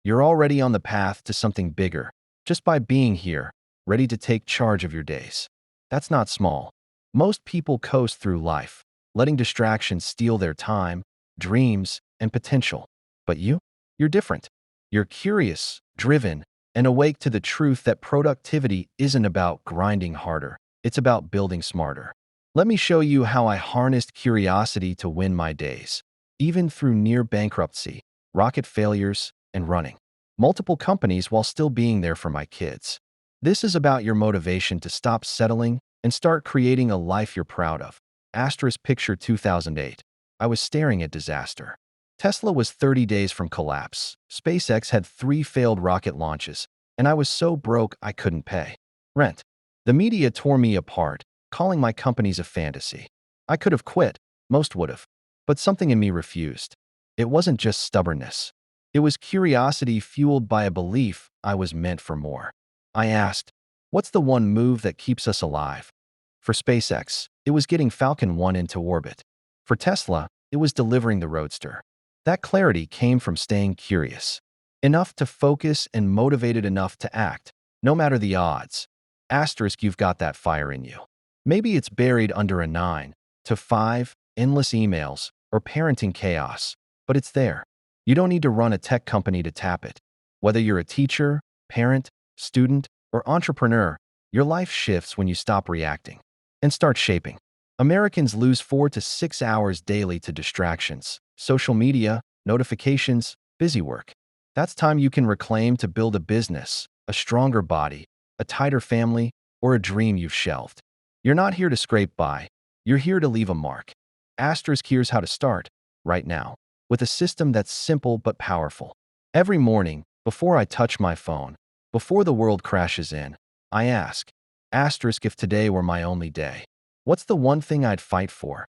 You're already on the path to something bigger, just by being here, ready to take charge of your days. That's not small. Most people coast through life, letting distractions steal their time, dreams, and potential. But you're different. You're curious, driven, and awake to the truth that productivity isn't about grinding harder. It's about building smarter. Let me show you how I harnessed curiosity to win my days, even through near bankruptcy, rocket failures, and running multiple companies while still being there for my kids. This is about your motivation to stop settling and start creating a life you're proud of. Asterisk picture 2008. I was staring at disaster. Tesla was 30 days from collapse. SpaceX had 3 failed rocket launches, and I was so broke I couldn't pay rent. The media tore me apart, calling my companies a fantasy. I could have quit, most would have, but something in me refused. It wasn't just stubbornness. It was curiosity fueled by a belief I was meant for more. I asked, what's the one move that keeps us alive? For SpaceX, it was getting Falcon 1 into orbit. For Tesla, it was delivering the Roadster. That clarity came from staying curious, enough to focus and motivated enough to act, no matter the odds. Asterisk, you've got that fire in you. Maybe it's buried under a 9 to 5, endless emails, or parenting chaos, but it's there. You don't need to run a tech company to tap it. Whether you're a teacher, parent, student, or entrepreneur, your life shifts when you stop reacting and start shaping. Americans lose 4 to 6 hours daily to distractions, social media, notifications, busy work. That's time you can reclaim to build a business, a stronger body, a tighter family, or a dream you've shelved. You're not here to scrape by. You're here to leave a mark. Asterisk, here's how to start, right now, with a system that's simple but powerful. Every morning, before I touch my phone, before the world crashes in, I ask, asterisk, if today were my only day, what's the one thing I'd fight for?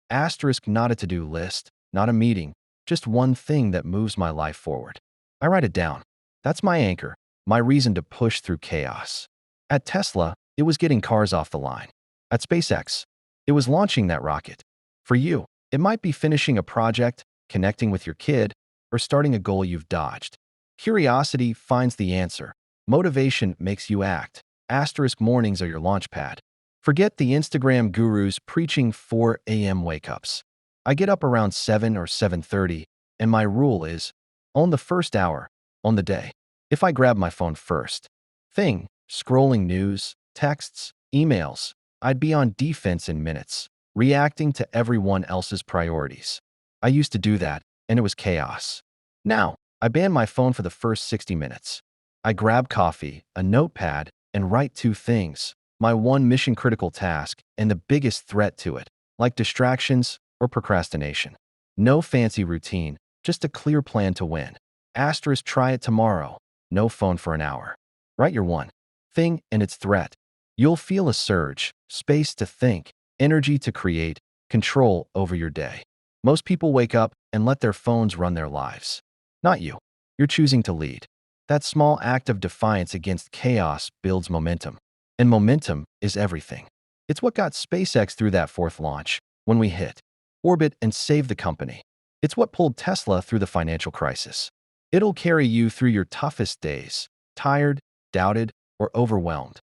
Asterisk, not a to-do list, not a meeting, just one thing that moves my life forward. I write it down. That's my anchor, my reason to push through chaos. At Tesla, it was getting cars off the line. At SpaceX, it was launching that rocket. For you, it might be finishing a project, connecting with your kid, or starting a goal you've dodged. Curiosity finds the answer. Motivation makes you act. Asterisk, mornings are your launch pad. Forget the Instagram gurus preaching 4 a.m. wake-ups. I get up around 7 or 7:30, and my rule is, own the first hour, on the day. If I grab my phone first thing, scrolling news, texts, emails, I'd be on defense in minutes, reacting to everyone else's priorities. I used to do that, and it was chaos. Now, I ban my phone for the first 60 minutes. I grab coffee, a notepad, and write 2 things, my one mission-critical task and the biggest threat to it, like distractions or procrastination. No fancy routine, just a clear plan to win. Asterisk, try it tomorrow. No phone for an hour. Write your one thing and its threat. You'll feel a surge, space to think, energy to create, control over your day. Most people wake up and let their phones run their lives. Not you. You're choosing to lead. That small act of defiance against chaos builds momentum. And momentum is everything. It's what got SpaceX through that 4th launch, when we hit orbit and saved the company. It's what pulled Tesla through the financial crisis. It'll carry you through your toughest days, tired, doubted, or overwhelmed.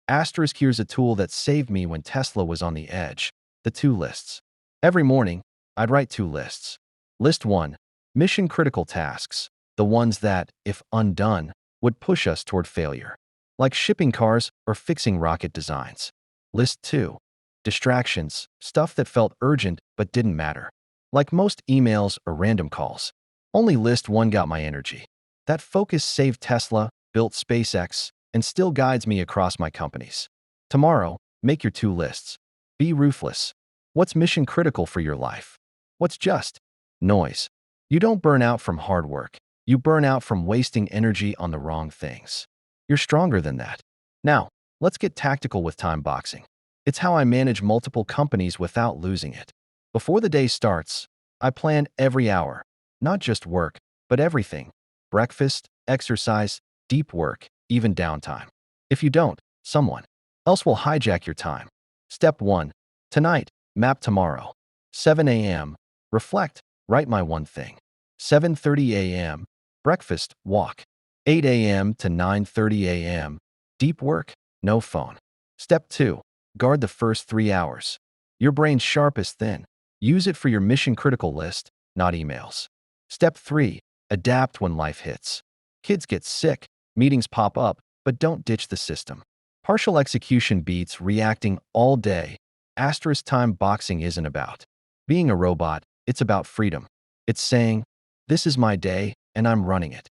Asterisk, here's a tool that saved me when Tesla was on the edge, the 2 lists. Every morning, I'd write 2 lists. List 1, mission-critical tasks, the ones that, if undone, would push us toward failure, like shipping cars or fixing rocket designs. List 2, distractions, stuff that felt urgent but didn't matter, like most emails or random calls. Only list 1 got my energy. That focus saved Tesla, built SpaceX, and still guides me across my companies. Tomorrow, make your 2 lists. Be ruthless. What's mission critical for your life? What's just noise? You don't burn out from hard work. You burn out from wasting energy on the wrong things. You're stronger than that. Now, let's get tactical with time boxing. It's how I manage multiple companies without losing it. Before the day starts, I plan every hour, not just work, but everything. Breakfast, exercise, deep work, even downtime. If you don't, someone else will hijack your time. Step 1. Tonight, map tomorrow. 7 a.m. Reflect, write my one thing. 7:30 a.m. Breakfast, walk. 8 a.m. to 9:30 a.m. Deep work, no phone. Step 2. Guard the first 3 hours. Your brain's sharpest then. Use it for your mission-critical list, not emails. Step 3. Adapt when life hits. Kids get sick, meetings pop up, but don't ditch the system. Partial execution beats reacting all day. Asterisk time boxing isn't about being a robot, it's about freedom. It's saying, this is my day, and I'm running it.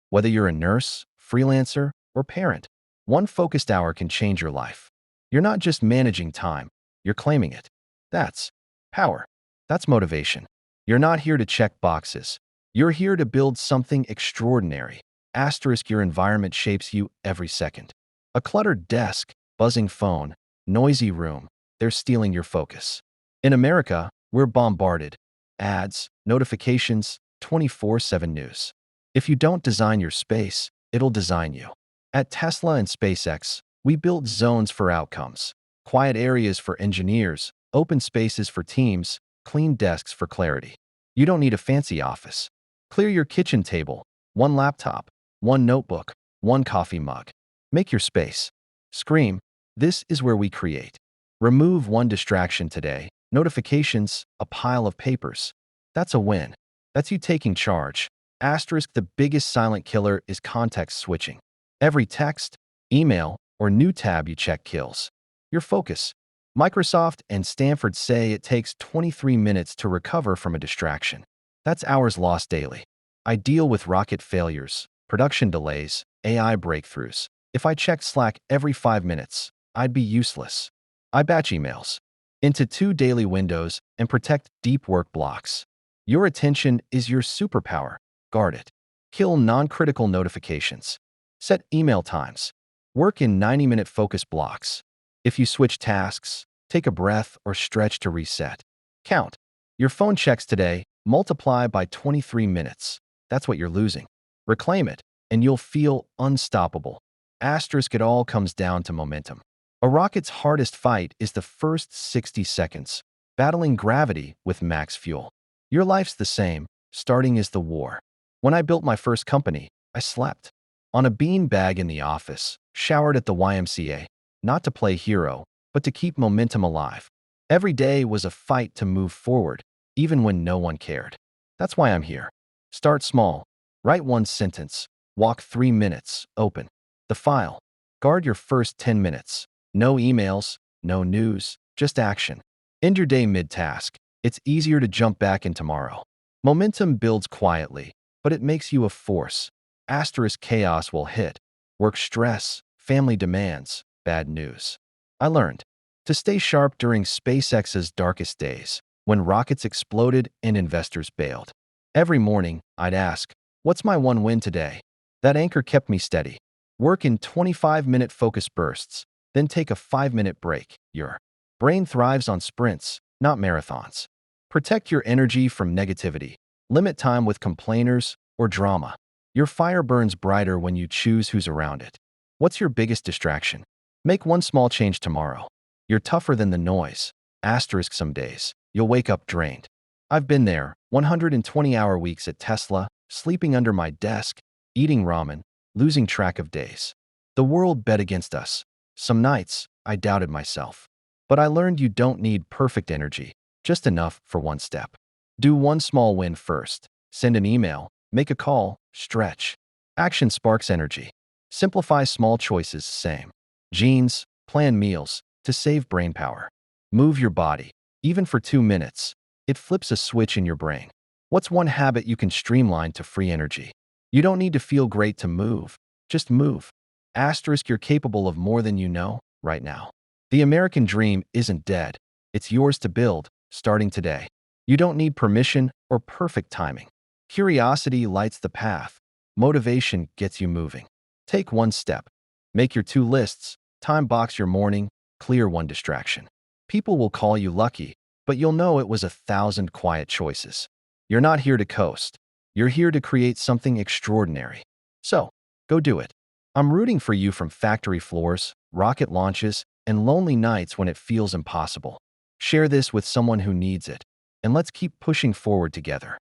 Whether you're a nurse, freelancer, or parent, one focused hour can change your life. You're not just managing time, you're claiming it. That's power. That's motivation. You're not here to check boxes. You're here to build something extraordinary. Asterisk your environment shapes you every second. A cluttered desk, buzzing phone, noisy room, they're stealing your focus. In America, we're bombarded. Ads, notifications, 24/7 news. If you don't design your space, it'll design you. At Tesla and SpaceX, we built zones for outcomes, quiet areas for engineers, open spaces for teams, clean desks for clarity. You don't need a fancy office. Clear your kitchen table, one laptop, one notebook, one coffee mug. Make your space. Scream, this is where we create. Remove one distraction today. Notifications, a pile of papers. That's a win. That's you taking charge. Asterisk the biggest silent killer is context switching. Every text, email, or new tab you check kills your focus. Microsoft and Stanford say it takes 23 minutes to recover from a distraction. That's hours lost daily. I deal with rocket failures, production delays, AI breakthroughs. If I checked Slack every 5 minutes, I'd be useless. I batch emails into 2 daily windows and protect deep work blocks. Your attention is your superpower. Guard it. Kill non-critical notifications. Set email times. Work in 90-minute focus blocks. If you switch tasks, take a breath or stretch to reset. Count. Your phone checks today, multiply by 23 minutes. That's what you're losing. Reclaim it, and you'll feel unstoppable. Asterisk it all comes down to momentum. A rocket's hardest fight is the first 60 seconds, battling gravity with max fuel. Your life's the same, starting is the war. When I built my first company, I slept on a beanbag in the office, showered at the YMCA, not to play hero, but to keep momentum alive. Every day was a fight to move forward, even when no one cared. That's why I'm here. Start small. Write one sentence. Walk 3 minutes. Open the file. Guard your first 10 minutes. No emails, no news, just action. End your day mid-task. It's easier to jump back in tomorrow. Momentum builds quietly, but it makes you a force. Asterisk chaos will hit. Work stress, family demands, bad news. I learned to stay sharp during SpaceX's darkest days, when rockets exploded and investors bailed. Every morning, I'd ask, what's my one win today? That anchor kept me steady. Work in 25-minute focus bursts, then take a 5-minute break. Your brain thrives on sprints, not marathons. Protect your energy from negativity. Limit time with complainers or drama. Your fire burns brighter when you choose who's around it. What's your biggest distraction? Make one small change tomorrow. You're tougher than the noise. Asterisk some days. You'll wake up drained. I've been there, 120-hour weeks at Tesla, sleeping under my desk, eating ramen, losing track of days. The world bet against us. Some nights, I doubted myself. But I learned you don't need perfect energy, just enough for one step. Do one small win first. Send an email, make a call, stretch. Action sparks energy. Simplify small choices, same. Jeans, plan meals, to save brain power. Move your body, even for 2 minutes. It flips a switch in your brain. What's one habit you can streamline to free energy? You don't need to feel great to move. Just move. Asterisk you're capable of more than you know right now. The American dream isn't dead. It's yours to build, starting today. You don't need permission or perfect timing. Curiosity lights the path. Motivation gets you moving. Take one step. Make your 2 lists. Time box your morning. Clear one distraction. People will call you lucky, but you'll know it was 1,000 quiet choices. You're not here to coast. You're here to create something extraordinary. So, go do it. I'm rooting for you from factory floors, rocket launches, and lonely nights when it feels impossible. Share this with someone who needs it, and let's keep pushing forward together.